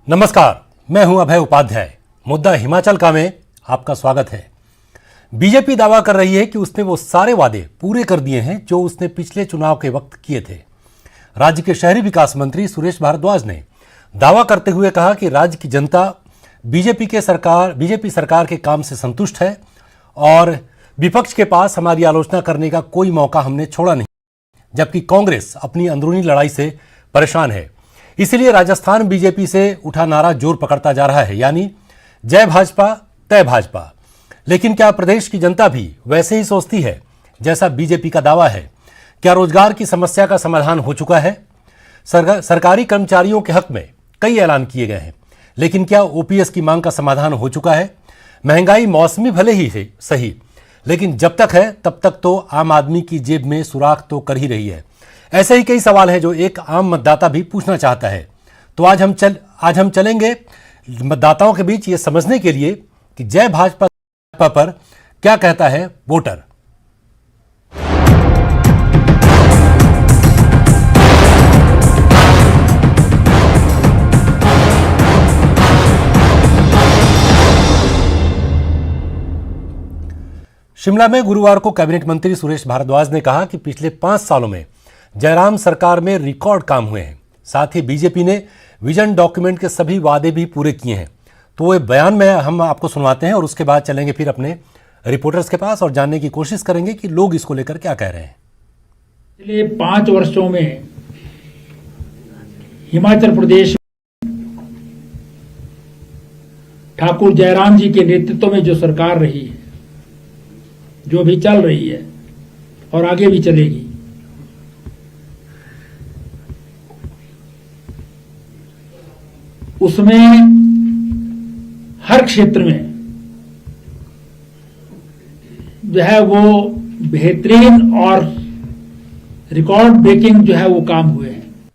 नमस्कार, मैं हूं अभय उपाध्याय। मुद्दा हिमाचल का में आपका स्वागत है। बीजेपी दावा कर रही है कि उसने वो सारे वादे पूरे कर दिए हैं जो उसने पिछले चुनाव के वक्त किए थे। राज्य के शहरी विकास मंत्री सुरेश भारद्वाज ने दावा करते हुए कहा कि राज्य की जनता बीजेपी सरकार के काम से संतुष्ट है और विपक्ष के पास हमारी आलोचना करने का कोई मौका हमने छोड़ा नहीं, जबकि कांग्रेस अपनी अंदरूनी लड़ाई से परेशान है। इसीलिए राजस्थान बीजेपी से उठा नारा जोर पकड़ता जा रहा है, यानी जय भाजपा तय भाजपा। लेकिन क्या प्रदेश की जनता भी वैसे ही सोचती है जैसा बीजेपी का दावा है? क्या रोजगार की समस्या का समाधान हो चुका है? सरकारी कर्मचारियों के हक में कई ऐलान किए गए हैं, लेकिन क्या ओपीएस की मांग का समाधान हो चुका है? महंगाई मौसमी भले ही है सही, लेकिन जब तक है तब तक तो आम आदमी की जेब में सुराख तो कर ही रही है। ऐसे ही कई सवाल हैं जो एक आम मतदाता भी पूछना चाहता है। तो आज हम चलेंगे मतदाताओं के बीच ये समझने के लिए कि जय भाजपा पर क्या कहता है वोटर। शिमला में गुरुवार को कैबिनेट मंत्री सुरेश भारद्वाज ने कहा कि पिछले 5 सालों में जयराम सरकार में रिकॉर्ड काम हुए हैं। साथ ही बीजेपी ने विजन डॉक्यूमेंट के सभी वादे भी पूरे किए हैं। तो वो बयान में हम आपको सुनवाते हैं और उसके बाद चलेंगे फिर अपने रिपोर्टर्स के पास और जानने की कोशिश करेंगे कि लोग इसको लेकर क्या कह रहे हैं। पिछले 5 वर्षों में हिमाचल प्रदेश ठाकुर जयराम जी के नेतृत्व में जो सरकार रही है, जो भी चल रही है और आगे भी चलेगी, उसमें हर क्षेत्र में जो है वो बेहतरीन और रिकॉर्ड ब्रेकिंग जो है वो काम हुए हैं।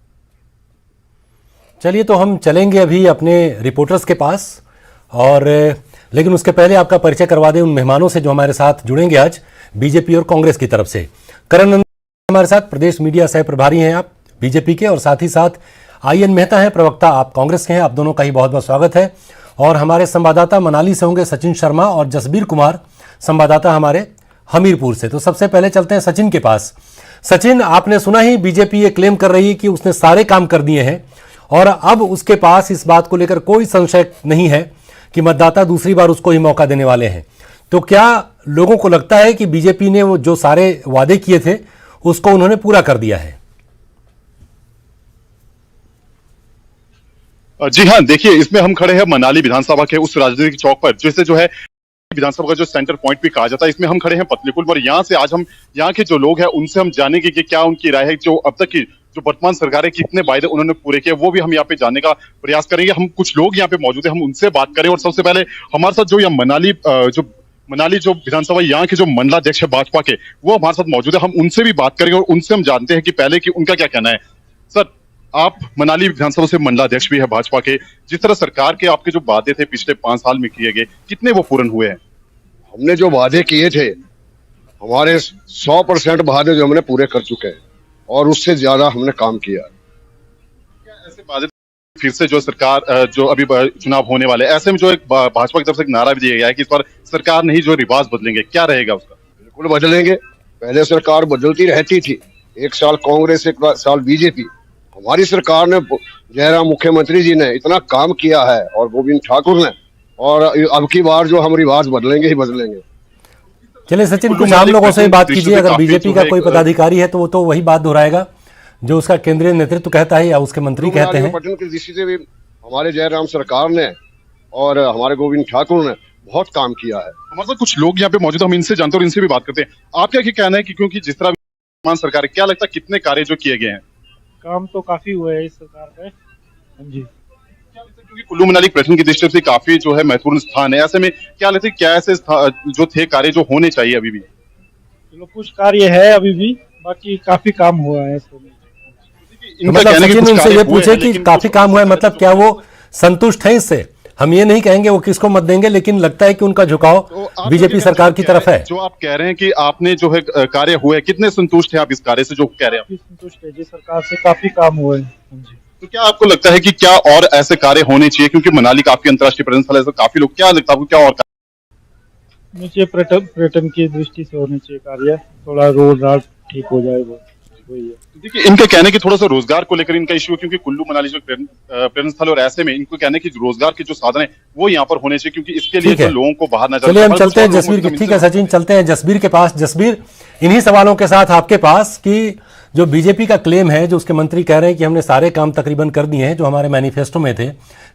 चलिए, तो हम चलेंगे अभी अपने रिपोर्टर्स के पास लेकिन उसके पहले आपका परिचय करवा दें उन मेहमानों से जो हमारे साथ जुड़ेंगे आज बीजेपी और कांग्रेस की तरफ से। करण नंदन हमारे साथ, प्रदेश मीडिया सह प्रभारी हैं आप बीजेपी के, और साथ ही साथ आईएन मेहता हैं, प्रवक्ता आप कांग्रेस के हैं। आप दोनों का ही बहुत बहुत स्वागत है। और हमारे संवाददाता मनाली से होंगे सचिन शर्मा और जसबीर कुमार, संवाददाता हमारे हमीरपुर से। तो सबसे पहले चलते हैं सचिन के पास। सचिन, आपने सुना ही बीजेपी ये क्लेम कर रही है कि उसने सारे काम कर दिए हैं और अब उसके पास इस बात को लेकर कोई संशय नहीं है कि मतदाता दूसरी बार उसको ही मौका देने वाले हैं। तो क्या लोगों को लगता है कि बीजेपी ने वो जो सारे वादे किए थे उसको उन्होंने पूरा कर दिया है? जी हाँ, देखिए, इसमें हम खड़े हैं मनाली विधानसभा के उस राजनीतिक चौक पर, जैसे जो है विधानसभा का जो सेंटर पॉइंट भी कहा जाता है। इसमें हम खड़े हैं पतलीकुल और यहाँ से आज हम यहाँ के जो लोग हैं उनसे हम जानेंगे कि क्या उनकी राय है, जो अब तक की जो वर्तमान सरकार है कितने वायदे उन्होंने पूरे किए, वो भी हम यहाँ पे जानने का प्रयास करेंगे। हम कुछ लोग यहाँ पे मौजूद है, हम उनसे बात करें। और सबसे पहले हमारे साथ जो मनाली जो विधानसभा यहाँ के जो मंडलाध्यक्ष है भाजपा के, वो हमारे साथ मौजूद है। हम उनसे भी बात करेंगे और उनसे हम जानते हैं कि पहले की उनका क्या कहना है। सर, आप मनाली विधानसभा से मंडलाध्यक्ष भी है भाजपा के, जिस तरह सरकार के आपके जो वादे थे पिछले 5 साल में किए गए, कितने वो पूर्ण हुए हैं? हमने जो वादे किए थे, हमारे 100% वादे जो हमने पूरे कर चुके हैं और उससे ज्यादा हमने काम किया। क्या ऐसे वादे फिर से जो सरकार जो अभी चुनाव होने वाले, ऐसे में जो एक भाजपा की तरफ से एक नारा भी दिया गया है कि इस बार सरकार नहीं जो रिवाज बदलेंगे, क्या रहेगा उसका? बिल्कुल बदलेंगे। पहले सरकार बदलती रहती थी, एक साल कांग्रेस, एक साल बीजेपी। हमारी सरकार ने, जयराम मुख्यमंत्री जी ने इतना काम किया है और गोविंद ठाकुर ने, और अब की बार जो हम रिवाज बदलेंगे ही बदलेंगे। चलिए सचिन, कुछ आम लोगों से बात कीजिए। अगर बीजेपी का कोई पदाधिकारी है तो वो तो वही बात दोहराएगा जो उसका केंद्रीय नेतृत्व कहता है या उसके मंत्री कहते हैं। पटन की दृष्टि से भी हमारे जयराम सरकार ने और हमारे गोविंद ठाकुर ने बहुत काम किया है। हमारे साथ कुछ लोग यहाँ पे मौजूद, हम इनसे जानते हैं और इनसे भी बात करते हैं। आपका क्या कहना है कि क्योंकि जिस तरह वर्तमान सरकार है, क्या लगता है कितने कार्य जो किए गए हैं? काम तो काफी हुए हैं इस सरकार पे। हाँ जी, क्योंकि कुल्लू मनाली पर्यटन की दृष्टि से काफी जो है महत्वपूर्ण स्थान है, ऐसे में क्या लगता है क्या ऐसे जो थे कार्य जो होने चाहिए अभी भी? चलो कुछ कार्य है अभी भी, बाकी काफी काम हुआ है। तो मतलब सचिन उनसे ये पूछे कि काफी काम हुआ है, मतलब क्या वो संतुष्ट है इससे? हम ये नहीं कहेंगे वो किसको मत देंगे, लेकिन लगता है कि उनका झुकाव तो बीजेपी सरकार की तरफ है। जो आप कह रहे हैं कि आपने जो है कार्य हुए, कितने संतुष्ट हैं आप इस कार्य से जो कह रहे हैं? संतुष्ट है जी, सरकार से काफी काम हुए हैं। तो क्या आपको लगता है कि क्या और ऐसे कार्य होने चाहिए, क्योंकि मनाली काफी अंतर्राष्ट्रीय पर्यटन स्थल है, तो काफी लोग, क्या लगता है आपको क्या और नीचे पर्यटन की दृष्टि से होने चाहिए कार्य, थोड़ा रोजगार ठीक हो जाए, वो वही है। देखिए इनके कहने की थोड़ा सा रोजगार को लेकर इनका इश्यू है, क्योंकि कुल्लू मनाली जो पर्यटन स्थल और ऐसे में इनको कहने की रोजगार के जो साधन है वो यहाँ पर होने चाहिए, क्योंकि इसके लिए ठीक है। जो लोगों को बाहर न चलिए हम चलते हैं जसबीर के, ठीक है सचिन, चलते हैं जसबीर के पास। जसबीर, इन्हीं सवालों के साथ आपके पास कि जो बीजेपी का क्लेम है, जो उसके मंत्री कह रहे हैं कि हमने सारे काम तकरीबन कर दिए हैं जो हमारे मैनिफेस्टो में थे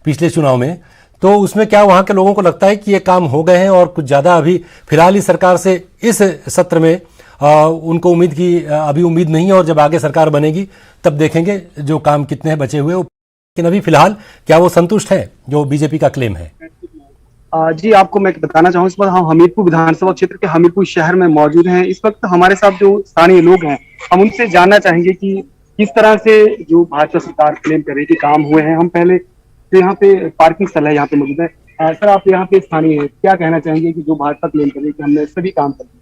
पिछले चुनाव में, तो उसमें क्या वहां के लोगों को लगता है कि ये काम हो गए हैं और कुछ ज्यादा अभी फिलहाल इस सरकार से इस सत्र में उनको उम्मीद की अभी उम्मीद नहीं है, और जब आगे सरकार बनेगी तब देखेंगे जो काम कितने हैं बचे हुए। लेकिन अभी फिलहाल क्या वो संतुष्ट है जो बीजेपी का क्लेम है? जी, आपको मैं बताना चाहूँ, इस वक्त हम हमीरपुर विधानसभा क्षेत्र के हमीरपुर शहर में मौजूद हैं। इस वक्त हमारे साथ जो स्थानीय लोग हैं, हम उनसे जानना चाहेंगे कि किस तरह से जो भाजपा सरकार क्लेम कर रही है कि काम हुए हैं। हम पहले तो यहाँ पे पार्किंग स्थल है, यहाँ पे मौजूद है। सर, आप यहाँ पे स्थानीय है, क्या कहना चाहेंगे कि जो भाजपा क्लेम कर रही है कि हमने सभी काम कर दिए?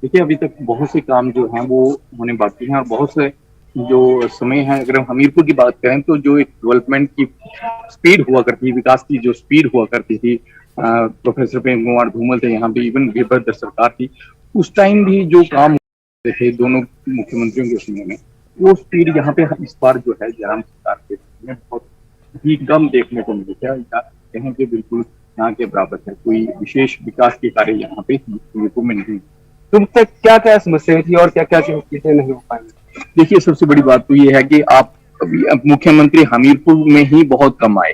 देखिए, अभी तक बहुत से काम जो हैं वो होने बाकी हैं, और बहुत से जो समय है, अगर हम हमीरपुर की बात करें तो जो एक डेवलपमेंट की स्पीड हुआ करती थी, विकास की जो स्पीड हुआ करती थी, प्रोफेसर प्रेम कुमार धूमल थे यहाँ पे, इवन वीरभद्र सरकार थी, उस टाइम भी जो काम होते थे दोनों मुख्यमंत्रियों के समय में, वो स्पीड यहाँ पे इस बार जो है जयराम सरकार के में बहुत ही कम देखने को मिली है। कहें कि बिल्कुल यहाँ के बराबर है, कोई विशेष विकास के कार्य यहाँ पे देखने में नहीं। तुम तक क्या क्या समस्याएं थी और क्या क्या चीजें नहीं हो पाई? देखिए, सबसे बड़ी बात तो ये है कि आप मुख्यमंत्री हमीरपुर में ही बहुत कम आए।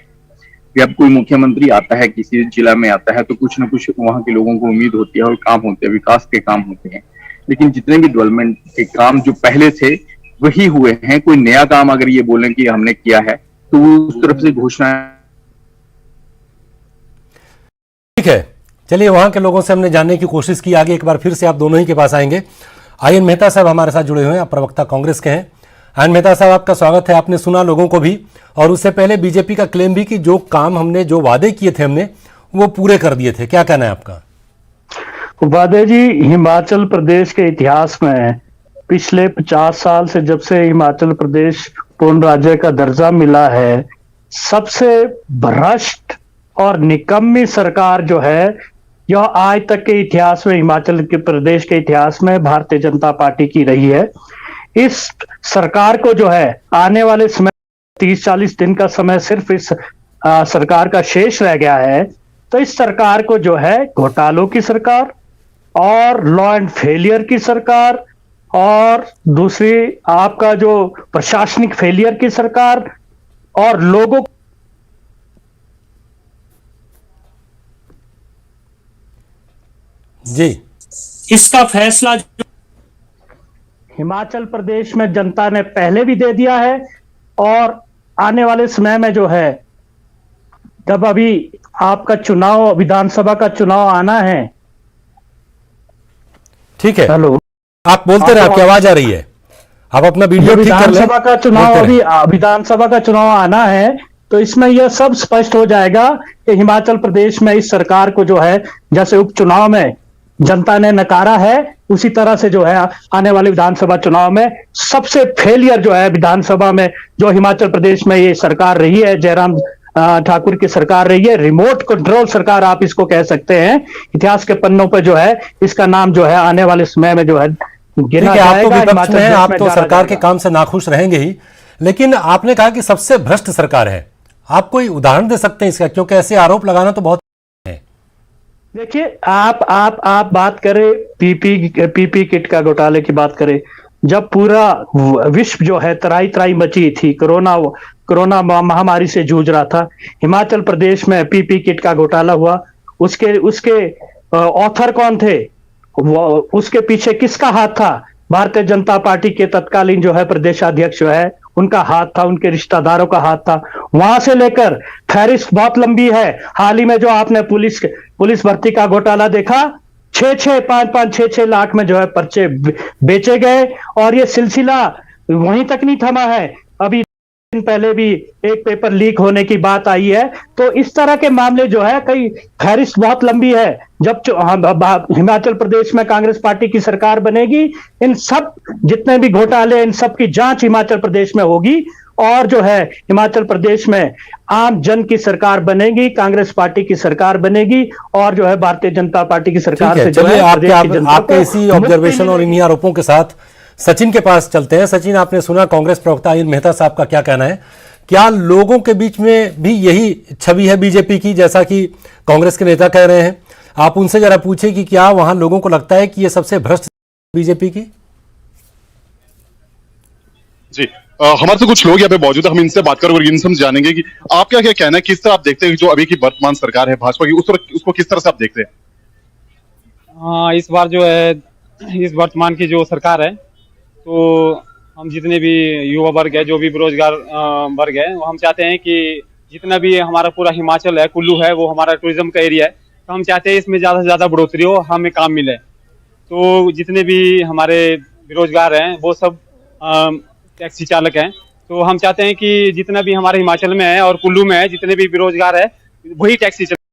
जब कोई मुख्यमंत्री आता है किसी जिला में आता है तो कुछ ना कुछ वहां के लोगों को उम्मीद होती है और काम होते हैं, विकास के काम होते हैं, लेकिन जितने भी डेवलपमेंट के काम जो पहले थे वही हुए हैं। कोई नया काम अगर ये बोलें कि हमने किया है तो वो उस तरफ से घोषणा। ठीक है, चलिए वहां के लोगों से हमने जानने की कोशिश की। आगे एक बार फिर से आप दोनों ही के पास आएंगे। आयन मेहता साहब हमारे साथ जुड़े हुए हैं, आप प्रवक्ता कांग्रेस के हैं। आयन मेहता साहब, आपका स्वागत है। आपने सुना लोगों को भी, और उससे पहले बीजेपी का क्लेम भी कि जो काम हमने, जो वादे किए थे हमने, वो पूरे कर दिए थे। क्या कहना है आपका? वादे जी, हिमाचल प्रदेश के इतिहास में पिछले 50 साल से जब से हिमाचल प्रदेश पूर्ण राज्य का दर्जा मिला है, सबसे भ्रष्ट और निकम्मी सरकार जो है यह आज तक के इतिहास में, हिमाचल के प्रदेश के इतिहास में भारतीय जनता पार्टी की रही है। इस सरकार को जो है आने वाले समय 30-40 दिन का समय सिर्फ इस सरकार का शेष रह गया है, तो इस सरकार को जो है घोटालों की सरकार और लॉ एंड फेलियर की सरकार, और दूसरी आपका जो प्रशासनिक फेलियर की सरकार, और लोगों जी, इसका फैसला हिमाचल प्रदेश में जनता ने पहले भी दे दिया है, और आने वाले समय में जो है, जब अभी आपका चुनाव, विधानसभा का चुनाव आना है। ठीक है, हेलो, आप बोलते रहे, आपकी आवाज आ रही है, आप अपना वीडियो ठीक कर लें। विधानसभा का चुनाव, अभी विधानसभा का चुनाव आना है, तो इसमें यह सब स्पष्ट हो जाएगा कि हिमाचल प्रदेश में इस सरकार को जो है, जैसे उपचुनाव में जनता ने नकारा है, उसी तरह से जो है आने वाले विधानसभा चुनाव में सबसे फेलियर जो है विधानसभा में जो हिमाचल प्रदेश में ये सरकार रही है, जयराम ठाकुर की सरकार रही है, रिमोट कंट्रोल सरकार आप इसको कह सकते हैं। इतिहास के पन्नों पर जो है इसका नाम जो है आने वाले समय में जो है गिना ठीक है। आप तो जाएगा। विपक्ष में हैं, आप तो सरकार के जाएगा। काम से नाखुश रहेंगे ही, लेकिन आपने कहा कि सबसे भ्रष्ट सरकार है। आप कोई उदाहरण दे सकते हैं इसका? क्योंकि ऐसे आरोप लगाना तो बहुत है। देखिए, आप बात करें पीपी किट का घोटाले की बात करें, जब पूरा विश्व जो है त्राई मची थी, कोरोना महामारी से जूझ रहा था, हिमाचल प्रदेश में पीपी किट का घोटाला हुआ। उसके ऑथर कौन थे? उसके पीछे किसका हाथ था? भारतीय जनता पार्टी के तत्कालीन जो है प्रदेशाध्यक्ष जो है उनका हाथ था, उनके रिश्तेदारों का हाथ था। वहां से लेकर फहरिस्त बहुत लंबी है। हाल ही में जो आपने पुलिस भर्ती का घोटाला देखा, 5-6 लाख में जो है पर्चे बेचे गए, और ये सिलसिला वहीं तक नहीं थमा है। अभी दिन पहले भी एक पेपर लीक होने की बात आई है। तो इस तरह के मामले जो है, कई फहरिस्त बहुत लंबी है। जब हिमाचल प्रदेश में कांग्रेस पार्टी की सरकार बनेगी, इन सब जितने भी घोटाले, इन सब की जांच हिमाचल प्रदेश में होगी, और जो है हिमाचल प्रदेश में आम जन की सरकार बनेगी, कांग्रेस पार्टी की सरकार बनेगी और जो है भारतीय जनता पार्टी की सरकार ठीक है, से जो चलिए है प्रदेश की जनता आपके को इसी ऑब्जर्वेशन और इन्हीं आरोपों के साथ सचिन के पास चलते हैं। सचिन, आपने सुना कांग्रेस प्रवक्ता अनिल मेहता साहब का क्या कहना है। क्या लोगों के बीच में भी यही छवि है बीजेपी की, जैसा कि कांग्रेस के नेता कह रहे हैं? आप उनसे जरा पूछिए कि क्या वहां लोगों को लगता है कि ये सबसे भ्रष्ट बीजेपी की? जी, हमारे तो कुछ लोग यहाँ पे मौजूद है, हम इनसे बात करेंगे और इनसे हम जानेंगे कि आपका क्या कहना है, किस तरह आप देखते हैं जो अभी की वर्तमान सरकार है भाजपा की, उसको किस तरह से आप देखते हैं? हाँ, इस बार जो है इस वर्तमान की जो सरकार है, तो हम जितने भी युवा वर्ग है, जो भी बेरोजगार वर्ग है, वो हम चाहते हैं कि जितना भी हमारा पूरा हिमाचल है, कुल्लू है, वो हमारा टूरिज्म का एरिया है, तो हम चाहते हैं इसमें ज़्यादा से ज़्यादा बढ़ोतरी हो, हमें काम मिले। तो जितने भी हमारे बेरोजगार हैं वो सब टैक्सी चालक हैं, तो हम चाहते हैं कि जितना भी हमारे हिमाचल में है और कुल्लू में है, जितने भी बेरोजगार है वही टैक्सी चलाए,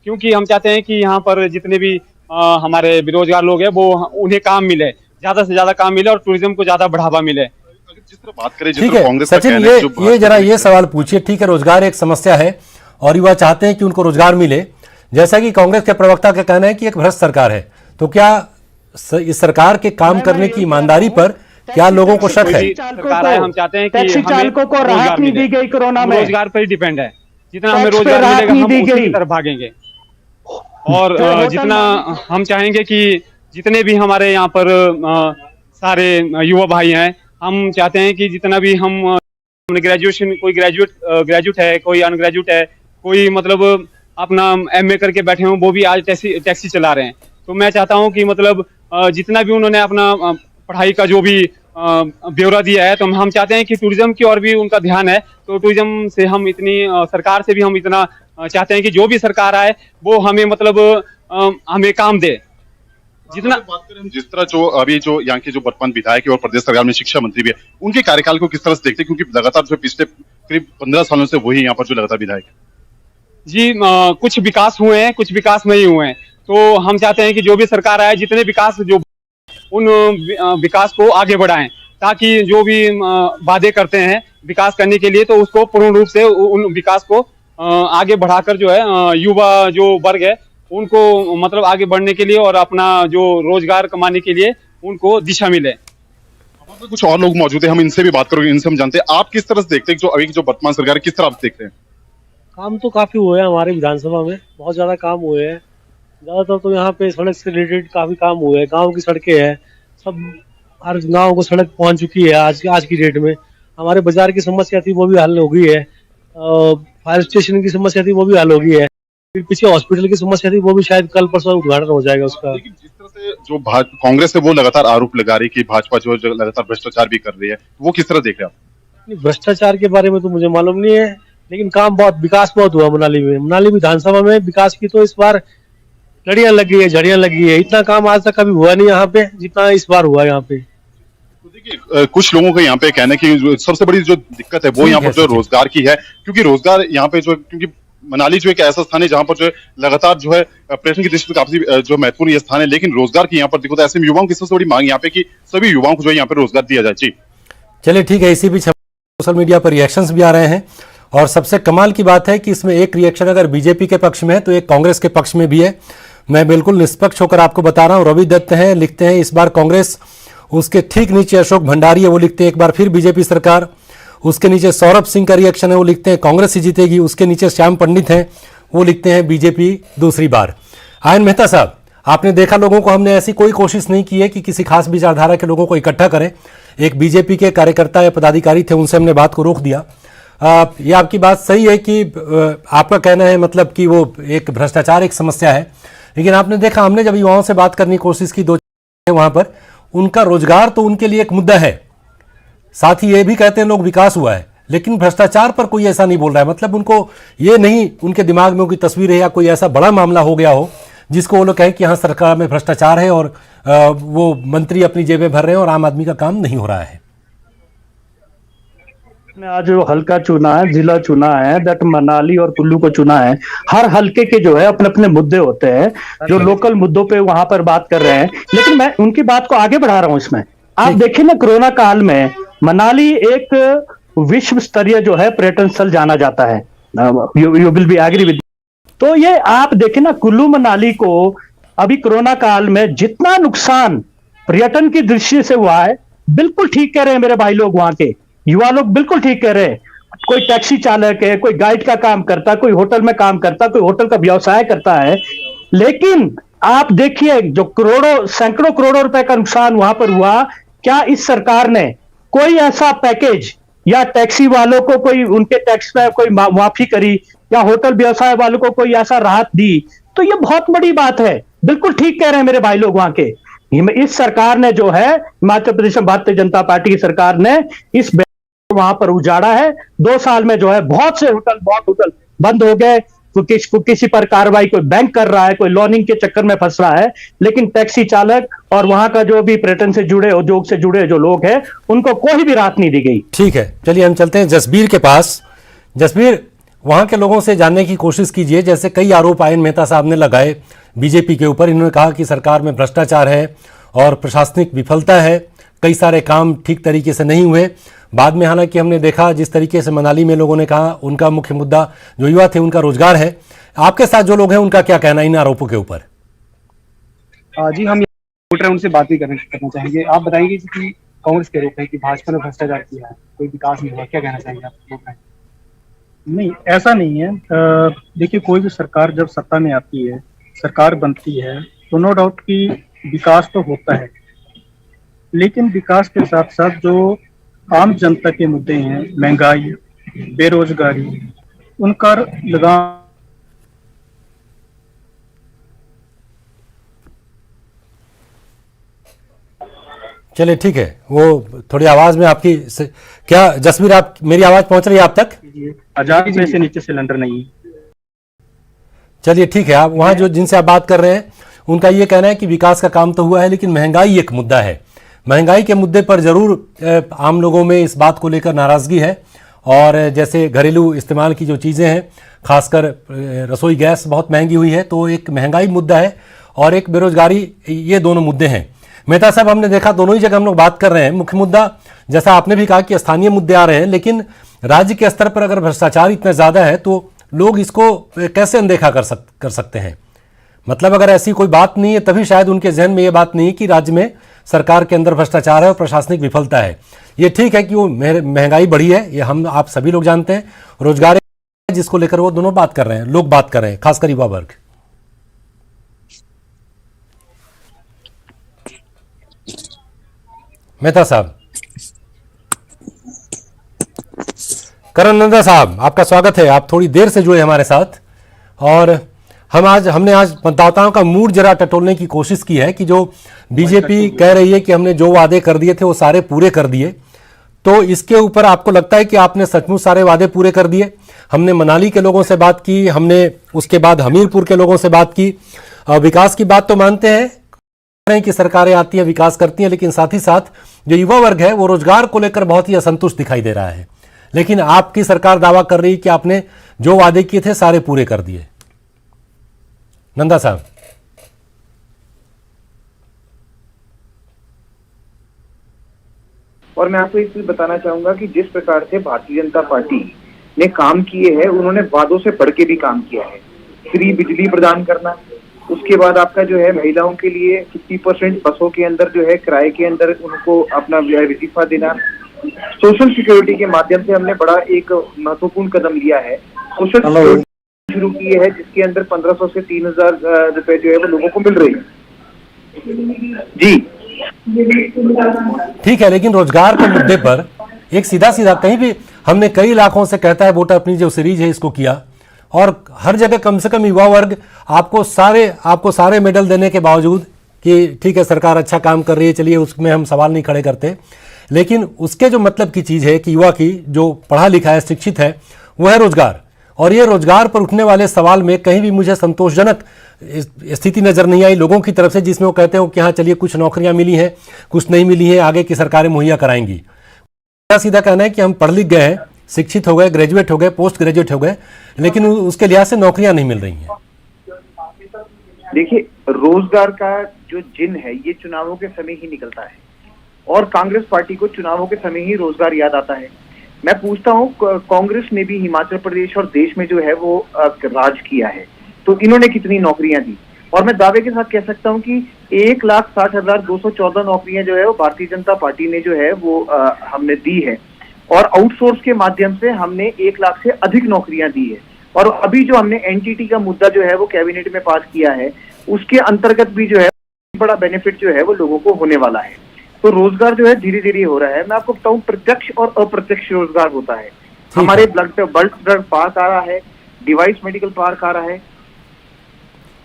क्योंकि हम चाहते हैं कि यहाँ पर जितने भी हमारे बेरोजगार लोग हैं वो उन्हें काम मिले, ज्यादा से ज्यादा काम मिले और टूरिज्म को ज्यादा बढ़ावा मिले। जिस तरह बात करें, ठीक है सचिन, ये जरा ये सवाल पूछिए। ठीक है, रोजगार एक समस्या है और युवा चाहते हैं कि उनको रोजगार मिले, जैसा कि कांग्रेस के प्रवक्ता का कहना है कि एक भ्रष्ट सरकार है, तो क्या इस सरकार के काम करने की ईमानदारी पर क्या लोगों को शक है? सरकार है, हम चाहते हैं कि टैक्सी चालकों को राहत नहीं दी गई कोरोना में, रोजगार पर ही डिपेंड है, जितना हमें रोजगार मिलेगा हम उसी की तरफ भागेंगे। और जितना हम चाहेंगे कि जितने भी हमारे यहाँ पर सारे युवा भाई हैं, हम चाहते हैं कि जितना भी हम ग्रेजुएशन, कोई ग्रेजुएट है, कोई अनग्रेजुएट है, कोई मतलब अपना एमए करके बैठे हों, वो भी आज टैक्सी चला रहे हैं। तो मैं चाहता हूं कि मतलब जितना भी उन्होंने अपना पढ़ाई का जो भी ब्यौरा दिया है, तो हम चाहते हैं कि टूरिज्म की और भी उनका ध्यान है। तो टूरिज्म से हम इतनी सरकार से भी हम इतना चाहते हैं कि जो भी सरकार आए वो हमें मतलब हमें काम दे। जितना बात करें, जिस तरह जो अभी जो यहाँ के जो वर्तमान विधायक है और प्रदेश सरकार में शिक्षा मंत्री भी है, उनके कार्यकाल को किस तरह से देखते हैं, क्योंकि लगातार जो पिछले करीब 15 सालों से वही यहाँ पर जो लगातार विधायक है? जी, कुछ विकास हुए हैं, कुछ विकास नहीं हुए हैं, तो हम चाहते हैं कि जो भी सरकार आए, जितने विकास जो उन विकास को आगे बढ़ाएं, ताकि जो भी वादे करते हैं विकास करने के लिए, तो उसको पूर्ण रूप से उन विकास को आगे बढ़ाकर जो है युवा जो वर्ग है उनको मतलब आगे बढ़ने के लिए और अपना जो रोजगार कमाने के लिए उनको दिशा मिले। तो कुछ और लोग मौजूद है, हम इनसे भी बात करोगे, इनसे हम जानते हैं आप किस तरह से देखते हैं जो अभी जो वर्तमान सरकार है, किस तरह आप देखते हैं? काम तो काफी हुए हैं हमारे विधानसभा में, बहुत ज्यादा काम हुए हैं। ज्यादातर तो यहाँ पे सड़क से रिलेटेड काफी काम हुए हैं, गांव की सड़कें हैं, सब हर गांव को सड़क पहुंच चुकी है। आज की डेट में हमारे बाजार की समस्या थी वो भी हल हो गई है, फायर स्टेशन की समस्या थी वो भी हल हो गई है, फिर पीछे हॉस्पिटल की समस्या थी वो भी शायद कल परसों उद्घाटन हो जाएगा उसका। लेकिन जिस तरह से जो कांग्रेस है वो लगातार आरोप लगा रही कि भाजपा जो लगातार भ्रष्टाचार भी कर रही है, वो किस तरह देख रहे हैं आप? भ्रष्टाचार के बारे में तो मुझे मालूम नहीं है, लेकिन काम बहुत, विकास बहुत हुआ मनाली में। मनाली विधानसभा में विकास की तो इस बार लड़ियां लगी है, झड़ियां लगी है। इतना काम आज तक कभी हुआ नहीं यहाँ पे जितना इस बार हुआ यहाँ पे। तो देखिए, कुछ लोगों का यहाँ पे कहना है कि सबसे बड़ी जो दिक्कत है वो यहाँ पर जो रोजगार की है, क्योंकि रोजगार यहाँ पे जो, क्योंकि मनाली जो एक ऐसा स्थान है जहाँ पर जो है लगातार जो है पर्यटन की दृष्टि से काफी जो महत्वपूर्ण ये स्थान है, लेकिन रोजगार की यहाँ पर दिक्कत है। ऐसे युवाओं की सबसे बड़ी मांग यहाँ पे कि सभी युवाओं को जो है यहाँ पे रोजगार दिया जाए। जी चलिए ठीक है, इसी बीच सोशल मीडिया पर रिएक्शंस भी आ रहे हैं और सबसे कमाल की बात है कि इसमें एक रिएक्शन अगर बीजेपी के पक्ष में है तो एक कांग्रेस के पक्ष में भी है। मैं बिल्कुल निष्पक्ष होकर आपको बता रहा हूं। रवि दत्त हैं, लिखते हैं इस बार कांग्रेस, उसके ठीक नीचे अशोक भंडारी है, वो लिखते हैं एक बार फिर बीजेपी सरकार। उसके नीचे सौरभ सिंह का रिएक्शन है, वो लिखते हैं कांग्रेस ही जीतेगी। उसके नीचे श्याम पंडित हैं, वो लिखते हैं बीजेपी दूसरी बार। आयन मेहता साहब, आपने देखा लोगों को, हमने ऐसी कोई कोशिश नहीं की है कि किसी खास विचारधारा के लोगों को इकट्ठा करें। एक बीजेपी के कार्यकर्ता या पदाधिकारी थे, उनसे हमने बात को रोक दिया। ये आपकी बात सही है कि आपका कहना है मतलब कि वो एक भ्रष्टाचार एक समस्या है, लेकिन आपने देखा हमने जब युवाओं से बात करने की कोशिश की, दो वहां पर उनका रोजगार तो उनके लिए एक मुद्दा है, साथ ही ये भी कहते हैं लोग विकास हुआ है, लेकिन भ्रष्टाचार पर कोई ऐसा नहीं बोल रहा है। मतलब उनको ये नहीं, उनके दिमाग में कोई तस्वीर है या कोई ऐसा बड़ा मामला हो गया हो जिसको वो लोग कहें कि यहाँ सरकार में भ्रष्टाचार है और वो मंत्री अपनी जेबें भर रहे हैं और आम आदमी का काम नहीं हो रहा है। आज जो हल्का चुना है, जिला चुना है, दैट मनाली और कुल्लू को चुना है। हर हल्के के जो है अपने अपने मुद्दे होते हैं, जो लोकल मुद्दों पे वहां पर बात कर रहे हैं, लेकिन मैं उनकी बात को आगे बढ़ा रहा हूं। इसमें आप देखिए ना, कोरोना काल में मनाली एक विश्व स्तरीय जो है पर्यटन स्थल जाना जाता है। You will be agree with. तो ये आप देखें ना, कुल्लू मनाली को अभी कोरोना काल में जितना नुकसान पर्यटन की दृष्टि से हुआ है, बिल्कुल ठीक कह रहे हैं मेरे भाई लोग, वहां के युवा लोग बिल्कुल ठीक कह रहे हैं। कोई टैक्सी चालक है, कोई गाइड का काम करता है, कोई होटल में काम करता है, कोई होटल का व्यवसाय करता है, लेकिन आप देखिए जो करोड़ों सैकड़ों करोड़ों रुपए का नुकसान वहां पर हुआ, क्या इस सरकार ने कोई ऐसा पैकेज या टैक्सी वालों को कोई उनके टैक्स में कोई माफी करी या होटल व्यवसाय वालों को कोई ऐसा राहत दी? तो ये बहुत बड़ी बात है। बिल्कुल ठीक कह रहे हैं मेरे भाई लोग वहां के। इस सरकार ने जो है, हिमाचल प्रदेश में भारतीय जनता पार्टी की सरकार ने इस वहां पर उजाड़ा है। 2 साल में जो है बहुत होटल बंद हो गए। किसी पर कार्रवाई, कोई बैंक कर रहा है, कोई लोनिंग के चक्कर में फंस रहा है, लेकिन टैक्सी चालक और वहां का जो भी पर्यटन से जुड़े, उद्योग से जुड़े जो लोग हैं, उनको कोई भी राहत नहीं दी गई। ठीक है, चलिए हम चलते हैं जसबीर के पास। जसबीर, वहां के लोगों से जानने की कोशिश कीजिए। जैसे कई आरोप आयन मेहता साहब ने लगाए बीजेपी के ऊपर। इन्होंने कहा कि सरकार में भ्रष्टाचार है और प्रशासनिक विफलता है, कई सारे काम ठीक तरीके से नहीं हुए। बाद में हालांकि हमने देखा जिस तरीके से मनाली में लोगों ने कहा उनका मुख्य मुद्दा जो युवा थे उनका रोजगार है। आपके साथ जो लोग हैं उनका क्या कहना इन आरोपों के ऊपर? जी, हम उनसे बात भी करना चाहेंगे। आप बताइए कि कांग्रेस के आरोप है कि भाजपा ने भ्रष्टाचार किया है, कोई विकास नहीं हुआ, क्या कहना चाहेंगे आप? नहीं, ऐसा नहीं है। देखिए, कोई भी सरकार जब सत्ता में आती है, सरकार बनती है, तो नो डाउट कि विकास तो होता है, लेकिन विकास के साथ साथ जो आम जनता के मुद्दे हैं, महंगाई, बेरोजगारी, उनका लगाम। चलिए ठीक है, वो थोड़ी आवाज में आपकी क्या जसबीर, आप मेरी आवाज पहुंच रही है आप तक? 1000 रुपए से नीचे सिलेंडर नहीं। चलिए ठीक है, आप वहां जो जिनसे आप बात कर रहे हैं उनका ये कहना है कि विकास का काम तो हुआ है, लेकिन महंगाई एक मुद्दा है। महंगाई के मुद्दे पर जरूर आम लोगों में इस बात को लेकर नाराजगी है। और जैसे घरेलू इस्तेमाल की जो चीज़ें हैं, खासकर रसोई गैस बहुत महंगी हुई है, तो एक महंगाई मुद्दा है और एक बेरोजगारी, ये दोनों मुद्दे हैं। मेहता साहब, हमने देखा दोनों ही जगह हम लोग बात कर रहे हैं। मुख्य मुद्दा जैसा आपने भी कहा कि स्थानीय मुद्दे आ रहे हैं, लेकिन राज्य के स्तर पर अगर भ्रष्टाचार इतना ज़्यादा है तो लोग इसको कैसे अनदेखा कर सकते हैं? मतलब अगर ऐसी कोई बात नहीं है तभी शायद उनके जहन में ये बात नहीं है कि राज्य में सरकार के अंदर भ्रष्टाचार है और प्रशासनिक विफलता है। ये ठीक है कि वो महंगाई बढ़ी है, ये हम आप सभी लोग जानते हैं। रोजगार जिसको लेकर वो दोनों बात कर रहे हैं, लोग बात कर रहे हैं, खासकर युवा वर्ग। मेहता साहब, करण नंदा साहब, आपका स्वागत है। आप थोड़ी देर से जुड़े हमारे साथ और हमने आज मतदाताओं का मूड जरा टटोलने की कोशिश की है कि जो बीजेपी कह रही है कि हमने जो वादे कर दिए थे वो सारे पूरे कर दिए, तो इसके ऊपर आपको लगता है कि आपने सचमुच सारे वादे पूरे कर दिए? हमने मनाली के लोगों से बात की, हमने उसके बाद हमीरपुर के लोगों से बात की। विकास की बात तो मानते हैं कि सरकारें आती हैं विकास करती हैं, लेकिन साथ ही साथ जो युवा वर्ग है वो रोजगार को लेकर बहुत ही असंतुष्ट दिखाई दे रहा है। लेकिन आपकी सरकार दावा कर रही है कि आपने जो वादे किए थे सारे पूरे कर दिए। नंदा साहब, और मैं आपको एक चीज बताना चाहूंगा कि जिस प्रकार से भारतीय जनता पार्टी ने काम किए हैं, उन्होंने वादों से बढ़ के भी काम किया है। फ्री बिजली प्रदान करना, उसके बाद आपका जो है महिलाओं के लिए 50% बसों के अंदर जो है किराए के अंदर उनको अपना वजीफा देना। सोशल सिक्योरिटी के माध्यम से हमने बड़ा एक महत्वपूर्ण कदम लिया है। सोशल सिक्योरिटी शुरू की है जिसके अंदर 1500 से 3000 रुपए जो है वो लोगों को मिल रही है। जी ठीक है, लेकिन रोजगार के मुद्दे पर एक सीधा कहीं भी हमने कई इलाकों से कहता है वोटर अपनी जो सीरीज है इसको किया, और हर जगह कम से कम युवा वर्ग आपको सारे मेडल देने के बावजूद कि ठीक है सरकार अच्छा काम कर रही है, चलिए उसमें हम सवाल नहीं खड़े करते, लेकिन उसके जो मतलब की चीज़ है कि युवा की जो पढ़ा लिखा है, शिक्षित है, वो है रोजगार। और ये रोजगार पर उठने वाले सवाल में कहीं भी मुझे संतोषजनक स्थिति नजर नहीं आई लोगों की तरफ से, जिसमें वो कहते हो कि हाँ चलिए कुछ नौकरियां मिली हैं, कुछ नहीं मिली हैं, आगे की सरकारें मुहैया कराएंगी। सीधा कहना है कि हम पढ़ लिख गए हैं, शिक्षित हो गए, ग्रेजुएट हो गए, पोस्ट ग्रेजुएट हो गए, लेकिन उसके लिहाज से नौकरियां नहीं मिल रही हैं। देखिए, रोजगार का जो जिन है ये चुनावों के समय ही निकलता है, और कांग्रेस पार्टी को चुनावों के समय ही रोजगार याद आता है। मैं पूछता हूँ, कांग्रेस ने भी हिमाचल प्रदेश और देश में जो है वो राज किया है, तो इन्होंने कितनी नौकरियां दी? और मैं दावे के साथ कह सकता हूं कि 1,60,214 नौकरियां जो है वो भारतीय जनता पार्टी ने जो है वो हमने दी है, और आउटसोर्स के माध्यम से हमने 1 लाख से अधिक नौकरियां दी है। और अभी जो हमने एनटीटी का मुद्दा जो है वो कैबिनेट में पास किया है, उसके अंतर्गत भी जो है बड़ा बेनिफिट जो है वो लोगों को होने वाला है। तो रोजगार जो है धीरे धीरे हो रहा है। मैं आपको बताऊं, प्रत्यक्ष और अप्रत्यक्ष रोजगार होता है। हमारे ब्लड पार्क आ रहा है, डिवाइस मेडिकल पार्क आ रहा है।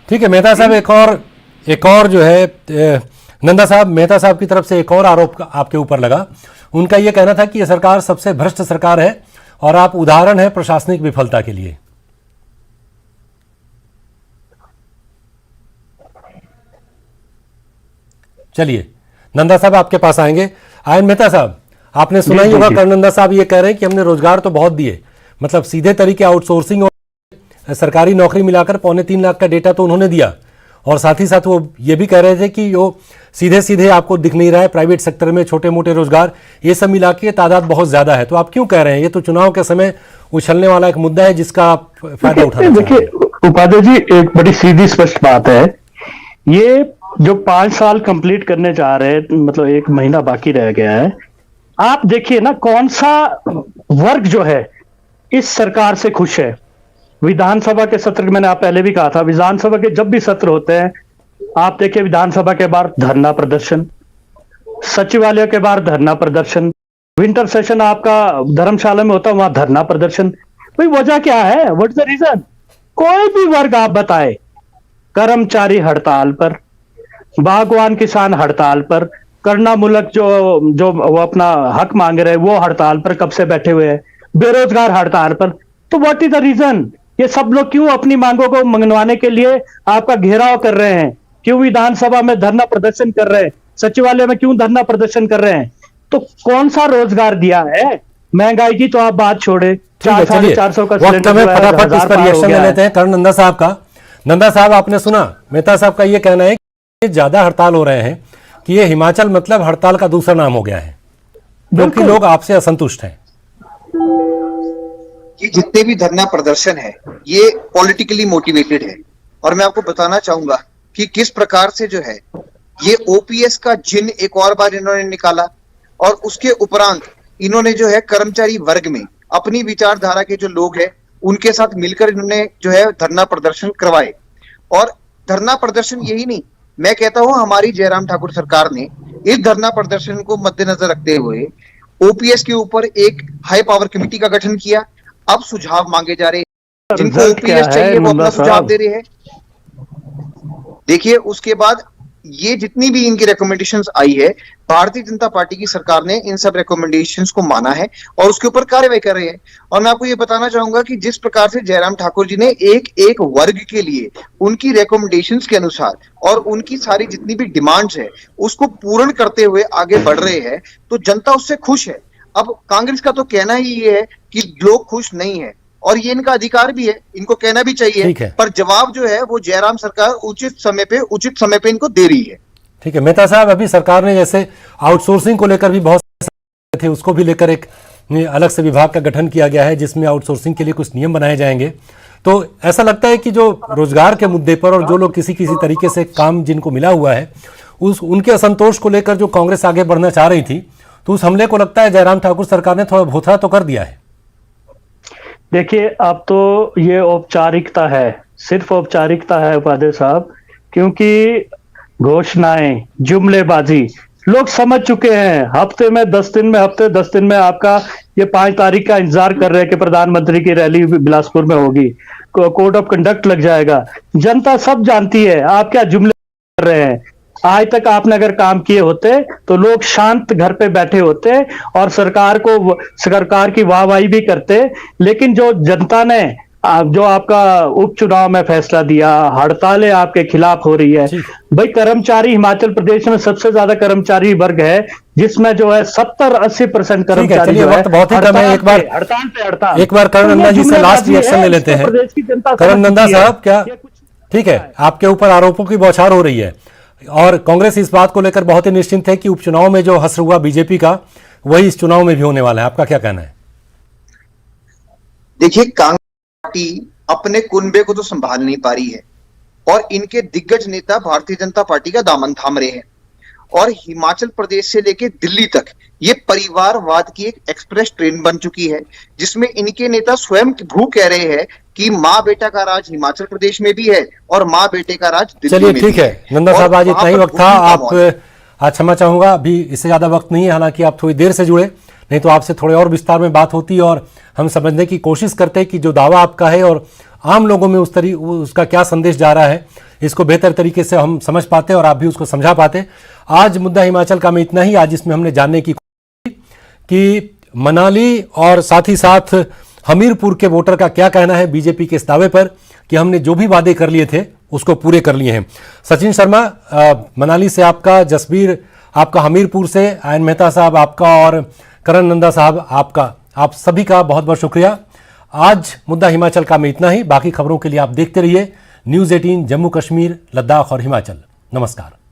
ठीक है मेहता साहब, एक और जो है नंदा साहब, मेहता साहब की तरफ से एक और आरोप आपके ऊपर लगा। उनका यह कहना था कि यह सरकार सबसे भ्रष्ट सरकार है और आप उदाहरण है प्रशासनिक विफलता के लिए। चलिए नंदा साहब आपके पास आएंगे। आयन मेहता साहब, आपने सुना ही होगा कर्णनंदा साहब ये कह रहे हैं कि हमने रोजगार तो बहुत दिए, मतलब सीधे तरीके आउटसोर्सिंग और सरकारी नौकरी मिलाकर 3.25 लाख का डेटा तो उन्होंने दिया, और साथ ही साथ वो ये भी कह रहे थे कि वो सीधे सीधे आपको दिख नहीं रहा है प्राइवेट सेक्टर में छोटे मोटे रोजगार, ये सब मिला के तादाद बहुत ज्यादा है। तो आप क्यों कह रहे हैं? ये तो चुनाव के समय उछलने वाला एक मुद्दा है जिसका आप फायदा उठाना चाहते हैं। देखिए उपाध्याय जी, एक बड़ी सीधी स्पष्ट बात है, ये जो 5 साल कंप्लीट करने जा रहे हैं, मतलब 1 महीना बाकी रह गया है, आप देखिए ना कौन सा वर्ग जो है इस सरकार से खुश है। विधानसभा के सत्र, मैंने आप पहले भी कहा था, विधानसभा के जब भी सत्र होते हैं आप देखिए विधानसभा के बाहर धरना प्रदर्शन, सचिवालय के बाहर धरना प्रदर्शन, विंटर सेशन आपका धर्मशाला में होता है वहां धरना प्रदर्शन। भाई वजह क्या है? What is the reason? कोई भी वर्ग आप बताए, कर्मचारी हड़ताल पर, बागवान किसान हड़ताल पर, करना मुल्क जो वो अपना हक मांग रहे हैं वो हड़ताल पर कब से बैठे हुए हैं, बेरोजगार हड़ताल पर। तो व्हाट इज द रीजन? ये सब लोग क्यों अपनी मांगों को मंगवाने के लिए आपका घेराव कर रहे हैं? क्यों विधानसभा में धरना प्रदर्शन कर रहे हैं? सचिवालय में क्यों धरना प्रदर्शन कर रहे हैं? तो कौन सा रोजगार दिया है? महंगाई की तो आप बात छोड़े, 400 का सिलेंडर फटाफट इस पर रिएक्शन ले लेते हैं कर्णनंदा साहब का। नंदा साहब, आपने सुना मेहता साहब का ये कहना है कि ज्यादा हड़ताल हो रहे हैं, कि ये हिमाचल मतलब हड़ताल का दूसरा नाम हो गया है, क्योंकि लोग आपसे असंतुष्ट हैं। ये जितने भी धरना प्रदर्शन है ये पॉलिटिकली मोटिवेटेड है, और मैं आपको बताना चाहूंगा कि किस प्रकार से जो है ये ओपीएस का जिन एक और बार इन्होंने निकाला, और उसके उपरांत इन्होंने जो है कर्मचारी वर्ग में अपनी विचारधारा के जो लोग हैं उनके साथ मिलकर इन्होंने जो है धरना प्रदर्शन करवाए। और धरना प्रदर्शन यही नहीं, मैं कहता हूं हमारी जयराम ठाकुर सरकार ने इस धरना प्रदर्शन को मद्देनजर रखते हुए ओपीएस के ऊपर एक हाई पावर कमेटी का गठन किया। अब सुझाव मांगे जा रहे हैं, जिनको ओपीएस चाहिए वो अपना सुझाव दे रहे हैं। देखिए उसके बाद ये जितनी भी इनकी रिकमेंडेशंस आई है, भारतीय जनता पार्टी की सरकार ने इन सब रिकमेंडेशंस को माना है और उसके ऊपर कार्रवाई कर रहे हैं। और मैं आपको ये बताना चाहूंगा कि जिस प्रकार से जयराम ठाकुर जी ने एक एक वर्ग के लिए उनकी रिकमेंडेशंस के अनुसार और उनकी सारी जितनी भी डिमांड्स है उसको पूर्ण करते हुए आगे बढ़ रहे हैं, तो जनता उससे खुश है। अब कांग्रेस का तो कहना ही ये है कि लोग खुश नहीं है, और ये इनका अधिकार भी है, इनको कहना भी चाहिए, पर जवाब जो है वो जयराम सरकार उचित समय पे इनको दे रही है। ठीक है मेहता साहब, अभी सरकार ने जैसे आउटसोर्सिंग को लेकर भी बहुत थे, उसको भी लेकर एक अलग से विभाग का गठन किया गया है जिसमें आउटसोर्सिंग के लिए कुछ नियम बनाए जाएंगे। तो ऐसा लगता है कि जो रोजगार के मुद्दे पर और जो लोग किसी तरीके से काम जिनको मिला हुआ है उनके असंतोष को लेकर जो कांग्रेस आगे बढ़ना चाह रही थी, तो उस हमले को लगता है जयराम ठाकुर सरकार ने थोड़ा भोथरा तो कर दिया है। देखिए अब तो ये औपचारिकता है, सिर्फ औपचारिकता है उपाध्याय साहब, क्योंकि घोषणाएं, जुमलेबाजी लोग समझ चुके हैं। हफ्ते में 10 दिन में, हफ्ते 10 दिन में आपका ये 5 तारीख का इंतजार कर रहे हैं कि प्रधानमंत्री की रैली बिलासपुर में होगी, कोड ऑफ कंडक्ट लग जाएगा। जनता सब जानती है आप क्या जुमले कर रहे हैं। आज तक आपने अगर काम किए होते तो लोग शांत घर पे बैठे होते और सरकार की वाहवाही भी करते। लेकिन जो जनता ने जो आपका उपचुनाव में फैसला दिया, हड़तालें आपके खिलाफ हो रही है। भाई कर्मचारी हिमाचल प्रदेश में सबसे ज्यादा कर्मचारी वर्ग है जिसमें जो है 70-80% कर्मचारी जो है हड़ताल। एक बार कर्णनंदा जी से लास्ट रिएक्शन ले लेते हैं। कर्णनंदा साहब, क्या ठीक है, आपके ऊपर आरोपों की बौछार हो रही है और कांग्रेस इस बात को लेकर बहुत ही निश्चिंत है कि उपचुनाव में जो हश्र हुआ बीजेपी का वही इस चुनाव में भी होने वाला है, आपका क्या कहना है? देखिए, कांग्रेस पार्टी अपने कुनबे को तो संभाल नहीं पा रही है और इनके दिग्गज नेता भारतीय जनता पार्टी का दामन थाम रहे हैं और हिमाचल प्रदेश से लेके दिल्ली तक ये परिवारवाद की एक एक्सप्रेस ट्रेन बन चुकी है, जिसमें इनके नेता स्वयं भू कह रहे हैं कि माँ बेटा का राज हिमाचल प्रदेश में भी है और माँ बेटे का राज दिल्ली में भी है। चलिए ठीक है नंदा साहब, आज इतना ही वक्त था। आप आज क्षमा चाहूंगा, अभी इससे ज्यादा वक्त नहीं है, हालांकि आप थोड़ी देर से जुड़े, नहीं तो आपसे थोड़े और विस्तार में बात होती और हम समझने की कोशिश करते कि जो दावा आपका है और आम लोगों में उसका क्या संदेश जा रहा है, इसको बेहतर तरीके से हम समझ पाते और आप भी उसको समझा पाते। आज मुद्दा हिमाचल का में इतना ही। आज इसमें हमने जानने की कोशिश की कि मनाली और साथ ही साथ हमीरपुर के वोटर का क्या कहना है बीजेपी के इस दावे पर कि हमने जो भी वादे कर लिए थे उसको पूरे कर लिए हैं। सचिन शर्मा मनाली से आपका, जसबीर आपका हमीरपुर से, आयन मेहता साहब आपका और करण नंदा साहब आपका, आप सभी का बहुत बहुत शुक्रिया। आज मुद्दा हिमाचल का में इतना ही। बाकी खबरों के लिए आप देखते रहिए News 18 जम्मू कश्मीर, लद्दाख और हिमाचल। नमस्कार।